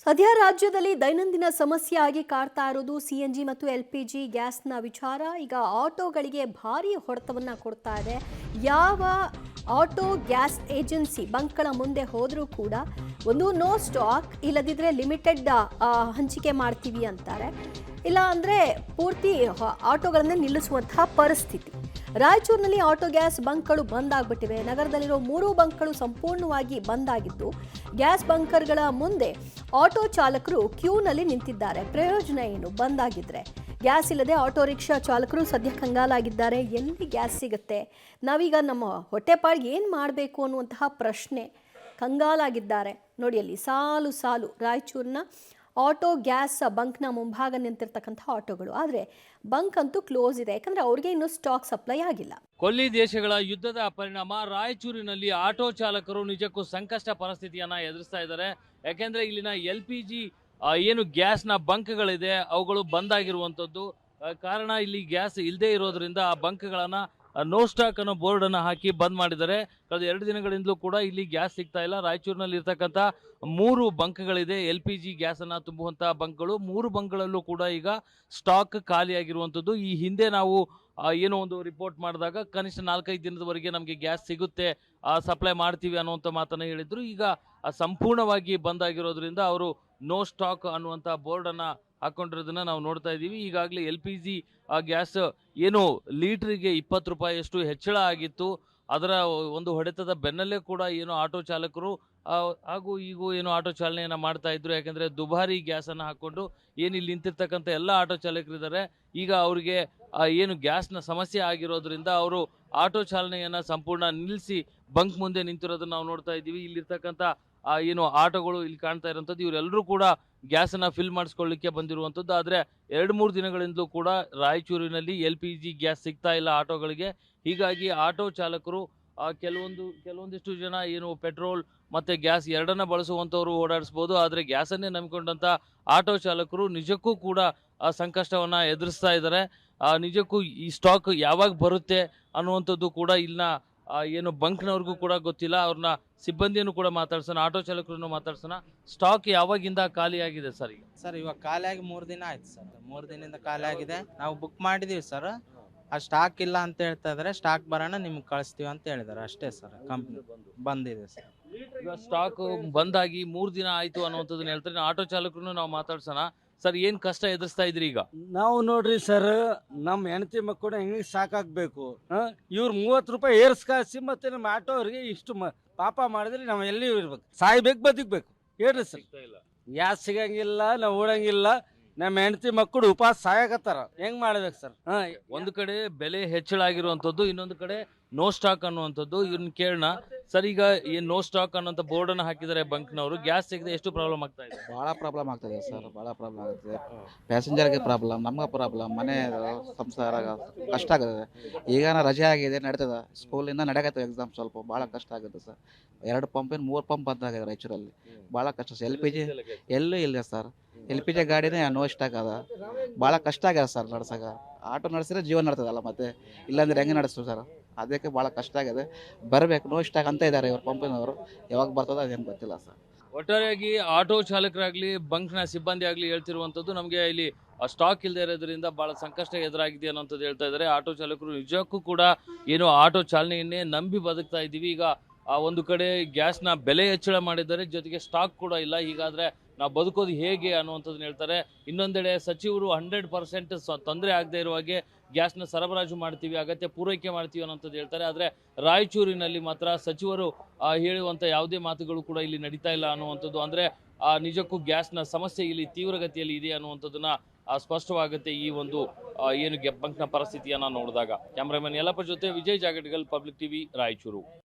ಸದ್ಯ ರಾಜ್ಯದಲ್ಲಿ ದೈನಂದಿನ ಸಮಸ್ಯೆಯಾಗಿ ಕಾಡ್ತಾ ಇರೋದು ಸಿಎನ್ಜಿ ಮತ್ತು ಎಲ್ಪಿಜಿ ಗ್ಯಾಸ್ನ ವಿಚಾರ. ಈಗ ಆಟೋಗಳಿಗೆ ಭಾರಿ ಹೊಡೆತವನ್ನ ಕೊಡ್ತಾ ಇದೆ. ಯಾವ ಆಟೋ ಗ್ಯಾಸ್ ಏಜೆನ್ಸಿ ಬಂಕ್ಗಳ ಮುಂದೆ ಹೋದರೂ ಕೂಡ ಒಂದು ನೋ ಸ್ಟಾಕ್, ಇಲ್ಲದಿದ್ರೆ ಲಿಮಿಟೆಡ್ ಹಂಚಿಕೆ ಮಾಡ್ತೀವಿ ಅಂತಾರೆ. ಇಲ್ಲ ಅಂದರೆ ಪೂರ್ತಿ ಆಟೋಗಳನ್ನೇ ನಿಲ್ಲಿಸುವಂತಹ ಪರಿಸ್ಥಿತಿ. ರಾಯಚೂರಿನಲ್ಲಿ ಆಟೋ ಗ್ಯಾಸ್ ಬಂಕ್ಗಳು ಬಂದ್ ಆಗ್ಬಿಟ್ಟಿವೆ. ನಗರದಲ್ಲಿರೋ 3 ಬಂಕ್ಗಳು ಸಂಪೂರ್ಣವಾಗಿ ಬಂದ್ ಆಗಿದ್ದು, ಗ್ಯಾಸ್ ಬಂಕರ್ಗಳ ಮುಂದೆ ಆಟೋ ಚಾಲಕರು ಕ್ಯೂನಲ್ಲಿ ನಿಂತಿದ್ದಾರೆ. ಪ್ರಯೋಜನ ಏನು ಬಂದ್ ಆಗಿದ್ರೆ? ಗ್ಯಾಸ್ ಇಲ್ಲದೆ ಆಟೋ ರಿಕ್ಷಾ ಚಾಲಕರು ಸದ್ಯ ಕಂಗಾಲಾಗಿದ್ದಾರೆ. ಎಲ್ಲಿ ಗ್ಯಾಸ್ ಸಿಗುತ್ತೆ, ನಾವೀಗ ನಮ್ಮ ಹೊಟ್ಟೆಪಾಡಿಗೆ ಏನು ಮಾಡಬೇಕು ಅನ್ನುವಂತಹ ಪ್ರಶ್ನೆ, ಕಂಗಾಲಾಗಿದ್ದಾರೆ. ನೋಡಿ, ಅಲ್ಲಿ ಸಾಲು ಸಾಲು ರಾಯಚೂರಿನ ಆಟೋ ಗ್ಯಾಸ್ ಬಂಕ್ನ ಮುಂಭಾಗ ನಿಂತಿರ್ತಕ್ಕಂಥ ಆಟೋಗಳು. ಆದರೆ ಬಂಕ್ ಅಂತೂ ಕ್ಲೋಸ್ ಇದೆ, ಯಾಕಂದ್ರೆ ಅವ್ರಿಗೆ ಇನ್ನೂ ಸ್ಟಾಕ್ ಸಪ್ಲೈ ಆಗಿಲ್ಲ. ಕೊಲ್ಲಿ ದೇಶಗಳ ಯುದ್ಧದ ಪರಿಣಾಮ ರಾಯಚೂರಿನಲ್ಲಿ ಆಟೋ ಚಾಲಕರು ನಿಜಕ್ಕೂ ಸಂಕಷ್ಟ ಪರಿಸ್ಥಿತಿಯನ್ನ ಎದುರಿಸ್ತಾ ಇದ್ದಾರೆ. ಯಾಕೆಂದ್ರೆ ಇಲ್ಲಿನ LPG ಏನು ಗ್ಯಾಸ್ನ ಬಂಕ್ಗಳಿದೆ ಅವುಗಳು ಬಂದ್ ಆಗಿರುವಂಥದ್ದು. ಕಾರಣ ಇಲ್ಲಿ ಗ್ಯಾಸ್ ಇಲ್ಲದೆ ಇರೋದ್ರಿಂದ ಆ ಬಂಕ್ಗಳನ್ನ ನೋ ಸ್ಟಾಕ್ ಅನ್ನೋ ಬೋರ್ಡ್ ಅನ್ನು ಹಾಕಿ ಬಂದ್ ಮಾಡಿದ್ದಾರೆ. ಕಳೆದ 2 ದಿನಗಳಿಂದಲೂ ಕೂಡ ಇಲ್ಲಿ ಗ್ಯಾಸ್ ಸಿಗ್ತಾ ಇಲ್ಲ. ರಾಯಚೂರಿನಲ್ಲಿ ಇರ್ತಕ್ಕಂಥ 3 ಬಂಕ್ಗಳಿದೆ, LPG ಗ್ಯಾಸ್ ಅನ್ನ ತುಂಬುವಂತಹ ಬಂಕ್ಗಳು. 3 ಬಂಕ್ಗಳಲ್ಲೂ ಕೂಡ ಈಗ ಸ್ಟಾಕ್ ಖಾಲಿಯಾಗಿರುವಂಥದ್ದು. ಈ ಹಿಂದೆ ನಾವು ಏನೋ ಒಂದು ರಿಪೋರ್ಟ್ ಮಾಡಿದಾಗ ಕನಿಷ್ಠ 4-5 ದಿನದವರೆಗೆ ನಮಗೆ ಗ್ಯಾಸ್ ಸಿಗುತ್ತೆ, ಸಪ್ಲೈ ಮಾಡ್ತೀವಿ ಅನ್ನುವಂಥ ಮಾತನ್ನು ಹೇಳಿದ್ರು. ಈಗ ಸಂಪೂರ್ಣವಾಗಿ ಬಂದ್ ಆಗಿರೋದ್ರಿಂದ ಅವರು ನೋ ಸ್ಟಾಕ್ ಅನ್ನುವಂಥ ಬೋರ್ಡನ್ನು ಹಾಕೊಂಡಿರೋದನ್ನ ನಾವು ನೋಡ್ತಾ ಇದ್ದೀವಿ. ಈಗಾಗಲೇ LPG ಗ್ಯಾಸ್ ಏನು ಲೀಟ್ರಿಗೆ 20 ರೂಪಾಯಿಯಷ್ಟು ಹೆಚ್ಚಳ ಆಗಿತ್ತು. ಅದರ ಒಂದು ಹೊಡೆತದ ಬೆನ್ನಲ್ಲೇ ಕೂಡ ಏನು ಆಟೋ ಚಾಲಕರು ಹಾಗೂ ಈಗೂ ಏನು ಆಟೋ ಚಾಲನೆಯನ್ನು ಮಾಡ್ತಾ ಇದ್ರು. ಯಾಕೆಂದರೆ ದುಬಾರಿ ಗ್ಯಾಸನ್ನು ಹಾಕ್ಕೊಂಡು ಏನು ಇಲ್ಲಿ ನಿಂತಿರ್ತಕ್ಕಂಥ ಎಲ್ಲ ಆಟೋ ಚಾಲಕರಿದ್ದಾರೆ, ಈಗ ಅವರಿಗೆ ಏನು ಗ್ಯಾಸ್ನ ಸಮಸ್ಯೆ ಆಗಿರೋದ್ರಿಂದ ಅವರು ಆಟೋ ಚಾಲನೆಯನ್ನು ಸಂಪೂರ್ಣ ನಿಲ್ಲಿಸಿ ಬಂಕ್ ಮುಂದೆ ನಿಂತಿರೋದನ್ನ ನಾವು ನೋಡ್ತಾ ಇದ್ದೀವಿ. ಇಲ್ಲಿರ್ತಕ್ಕಂಥ ಏನು ಆಟೋಗಳು ಇಲ್ಲಿ ಕಾಣ್ತಾ ಇರೋಂಥದ್ದು, ಇವರೆಲ್ಲರೂ ಕೂಡ ಗ್ಯಾಸನ್ನು ಫಿಲ್ ಮಾಡಿಸ್ಕೊಳ್ಳಿಕ್ಕೆ ಬಂದಿರುವಂಥದ್ದು. ಆದರೆ 2-3 ದಿನಗಳಿಂದಲೂ ಕೂಡ ರಾಯಚೂರಿನಲ್ಲಿ LPG ಗ್ಯಾಸ್ ಸಿಗ್ತಾ ಇಲ್ಲ ಆಟೋಗಳಿಗೆ. ಹೀಗಾಗಿ ಆಟೋ ಚಾಲಕರು ಕೆಲವೊಂದಿಷ್ಟು ಜನ ಏನು ಪೆಟ್ರೋಲ್ ಮತ್ತು ಗ್ಯಾಸ್ ಎರಡನ್ನ ಬಳಸುವಂಥವ್ರು ಓಡಾಡಿಸ್ಬೋದು, ಆದರೆ ಗ್ಯಾಸನ್ನೇ ನಂಬಿಕೊಂಡಂಥ ಆಟೋ ಚಾಲಕರು ನಿಜಕ್ಕೂ ಕೂಡ ಸಂಕಷ್ಟವನ್ನು ಎದುರಿಸ್ತಾ ಇದ್ದಾರೆ. ನಿಜಕ್ಕೂ ಈ ಸ್ಟಾಕ್ ಯಾವಾಗ ಬರುತ್ತೆ ಅನ್ನುವಂಥದ್ದು ಕೂಡ ಇಲ್ಲಿನ ಏನು ಬಂಕ್ನವ್ರಿಗೂ ಕೂಡ ಗೊತ್ತಿಲ್ಲ. ಅವ್ರನ್ನ ಸಿಬ್ಬಂದಿಯನ್ನು ಕೂಡ ಮಾತಾಡ್ಸೋಣ, ಆಟೋ ಚಾಲಕರನ್ನು ಮಾತಾಡ್ಸೋಣ. ಸ್ಟಾಕ್ ಯಾವಾಗಿಂದ ಖಾಲಿ ಆಗಿದೆ ಸರ್? ಈಗ ಸರ್ ಇವಾಗ ಖಾಲಿ ಆಗಿ 3 ದಿನ ಆಯ್ತು ಸರ್. 3 ದಿನದಿಂದ ಖಾಲಿ ಆಗಿದೆ. ನಾವು ಬುಕ್ ಮಾಡಿದೀವಿ ಸರ್. ಆ ಸ್ಟಾಕ್ ಇಲ್ಲ ಅಂತ ಹೇಳ್ತಾ ಇದಾರೆ. ಸ್ಟಾಕ್ ಬರೋಣ ನಿಮ್ಗೆ ಕಳಿಸ್ತೀವಿ ಅಂತ ಹೇಳಿದಾರೆ, ಅಷ್ಟೇ ಸರ್. ಕಂಪ್ನಿ ಬಂದಿದೆ ಸರ್. ಈಗ ಸ್ಟಾಕ್ ಬಂದಾಗಿ 3 ದಿನ ಆಯ್ತು ಅನ್ನುವಂಥದ್ದನ್ನ ಹೇಳ್ತಾರೆ. ಆಟೋ ಚಾಲಕರನ್ನು ನಾವು ಮಾತಾಡ್ಸೋಣ. ಸರ್, ಏನು ಕಷ್ಟ ಎದುರಿಸ್ತಾ ಇದ್ರಿ ಈಗ? ನಾವು ನೋಡ್ರಿ ಸರ್, ನಮ್ಮ ಹೆಂಡತಿ ಮಕ್ಕಳು ಹೆಂಗೆ ಸಾಕಾಗಬೇಕು. ಇವ್ರು 30 ರೂಪಾಯಿ ಏರ್ಸ್ಕಾಸಿ ಮತ್ತೆ ನಮ್ಮ ಆಟೋ ಅವ್ರಿಗೆ ಇಷ್ಟು ಪಾಪ ಮಾಡಿದ್ರೆ ನಾವು ಎಲ್ಲಿ ಇರ್ಬೇಕು? ಸಾಯ್ಬೇಕು, ಬದುಕಬೇಕು ಹೇಳ್ರಿ ಸರ್. ಗ್ಯಾಸ್ ಸಿಗಂಗಿಲ್ಲ, ನಾವು ಓಡಂಗಿಲ್ಲ, ನಮ್ಮ ಹೆಂಡತಿ ಮಕ್ಕಳು ಉಪವಾಸ ಸಾಯಕತ್ತಾರ. ಹೆಂಗ್ ಮಾಡ್ಬೇಕು ಸರ್? ಒಂದು ಕಡೆ ಬೆಲೆ ಹೆಚ್ಚಳ ಆಗಿರುವಂಥದ್ದು, ಇನ್ನೊಂದು ಕಡೆ ನೋ ಸ್ಟಾಕ್ ಅನ್ನುವಂಥದ್ದು. ಇವ್ರನ್ನ ಕೇಳೋಣ. ಸರ್, ಈಗ ಏನು ನೋ ಸ್ಟಾಕ್ ಅನ್ನೋಂಥ ಬೋರ್ಡನ್ನು ಹಾಕಿದ್ದಾರೆ ಬಂಕ್ನವರು, ಗ್ಯಾಸ್ ಸಿಗದೆ ಎಷ್ಟು ಪ್ರಾಬ್ಲಮ್ ಆಗ್ತಾ ಇದೆ? ಭಾಳ ಪ್ರಾಬ್ಲಮ್ ಆಗ್ತದೆ ಸರ್, ಭಾಳ ಪ್ರಾಬ್ಲಮ್ ಆಗುತ್ತೆ. ಪ್ಯಾಸೆಂಜರ್ಗೆ ಪ್ರಾಬ್ಲಮ್, ನಮ್ಗೆ ಪ್ರಾಬ್ಲಮ್, ಮನೆ ಸಂಸಾರ ಕಷ್ಟ ಆಗುತ್ತೆ. ಈಗ ರಜೆ ಆಗಿದೆ, ನಡೀತದೆ, ಸ್ಕೂಲಿಂದ ನಡೆಯತ್ತೆ ಎಕ್ಸಾಮ್. ಸ್ವಲ್ಪ ಭಾಳ ಕಷ್ಟ ಆಗುತ್ತೆ ಸರ್. 2 ಪಂಪಿನ 3 ಪಂಪ್ ಬಂದಾಗಿದೆ ರಾಯಚೂರಲ್ಲಿ. ಭಾಳ ಕಷ್ಟ ಸರ್. LPG ಎಲ್ಲೂ ಇಲ್ಲ ಸರ್. LPG ಗಾಡಿನೇ ನೋ ಸ್ಟಾಕ್ ಅದ. ಭಾಳ ಕಷ್ಟ ಆಗ್ಯದ ಸರ್ ನಡ್ಸಕ. ಆಟೋ ನಡೆಸಿದ್ರೆ ಜೀವನ ನಡ್ತದಲ್ಲ, ಮತ್ತೆ ಇಲ್ಲಾಂದ್ರೆ ಹೆಂಗೆ ನಡೆಸ್ತು ಸರ್? ಅದಕ್ಕೆ ಭಾಳ ಕಷ್ಟ ಆಗಿದೆ. ಬರಬೇಕು, ನೋ ಸ್ಟಾಕ್ ಅಂತ ಇದ್ದಾರೆ ಇವ್ರ ಪಂಪಿನವರು. ಯಾವಾಗ ಬರ್ತದೆ ಅದೇನು ಗೊತ್ತಿಲ್ಲ ಸರ್. ಒಟ್ಟಾರೆಯಾಗಿ ಆಟೋ ಚಾಲಕರಾಗಲಿ ಬಂಕ್ನ ಸಿಬ್ಬಂದಿ ಆಗಲಿ ಹೇಳ್ತಿರುವಂಥದ್ದು, ನಮಗೆ ಇಲ್ಲಿ ಸ್ಟಾಕ್ ಇಲ್ಲದೆ ಇರೋದ್ರಿಂದ ಭಾಳ ಸಂಕಷ್ಟ ಎದುರಾಗಿದೆ ಅನ್ನೋಂಥದ್ದು ಹೇಳ್ತಾ ಇದ್ದಾರೆ. ಆಟೋ ಚಾಲಕರು ನಿಜಕ್ಕೂ ಕೂಡ ಏನು ಆಟೋ ಚಾಲನೆಯನ್ನೇ ನಂಬಿ ಬದುಕ್ತಾ ಇದ್ದೀವಿ. ಈಗ ಒಂದು ಕಡೆ ಗ್ಯಾಸ್ನ ಬೆಲೆ ಹೆಚ್ಚಳ ಮಾಡಿದ್ದಾರೆ, ಜೊತೆಗೆ ಸ್ಟಾಕ್ ಕೂಡ ಇಲ್ಲ. ಹೀಗಾದರೆ ನಾವು ಬದುಕೋದು ಹೇಗೆ ಅನ್ನುವಂಥದ್ದನ್ನ ಹೇಳ್ತಾರೆ. ಇನ್ನೊಂದೆಡೆ ಸಚಿವರು 100% ತೊಂದರೆ ಆಗದೆ ಇರುವ ಹಾಗೆ ಗ್ಯಾಸ್ನ ಸರಬರಾಜು ಮಾಡ್ತೀವಿ, ಅಗತ್ಯ ಪೂರೈಕೆ ಮಾಡ್ತೀವಿ ಅನ್ನೋಂಥದ್ದು ಹೇಳ್ತಾರೆ. ಆದರೆ ರಾಯಚೂರಿನಲ್ಲಿ ಮಾತ್ರ ಸಚಿವರು ಹೇಳುವಂಥ ಯಾವುದೇ ಮಾತುಗಳು ಕೂಡ ಇಲ್ಲಿ ನಡೀತಾ ಇಲ್ಲ ಅನ್ನುವಂಥದ್ದು. ಅಂದರೆ ನಿಜಕ್ಕೂ ಗ್ಯಾಸ್ನ ಸಮಸ್ಯೆ ಇಲ್ಲಿ ತೀವ್ರಗತಿಯಲ್ಲಿ ಇದೆ ಅನ್ನುವಂಥದ್ದನ್ನ ಸ್ಪಷ್ಟವಾಗುತ್ತೆ ಈ ಒಂದು ಏನು ಬಂಕ್ನ ಪರಿಸ್ಥಿತಿಯನ್ನು ನೋಡಿದಾಗ. ಕ್ಯಾಮ್ರಾಮನ್ ಯಲ್ಲಪ್ಪ ಜೊತೆ ವಿಜಯ್ ಜಾಗಟಿಗಲ್, ಪಬ್ಲಿಕ್ ಟಿವಿ, ರಾಯಚೂರು.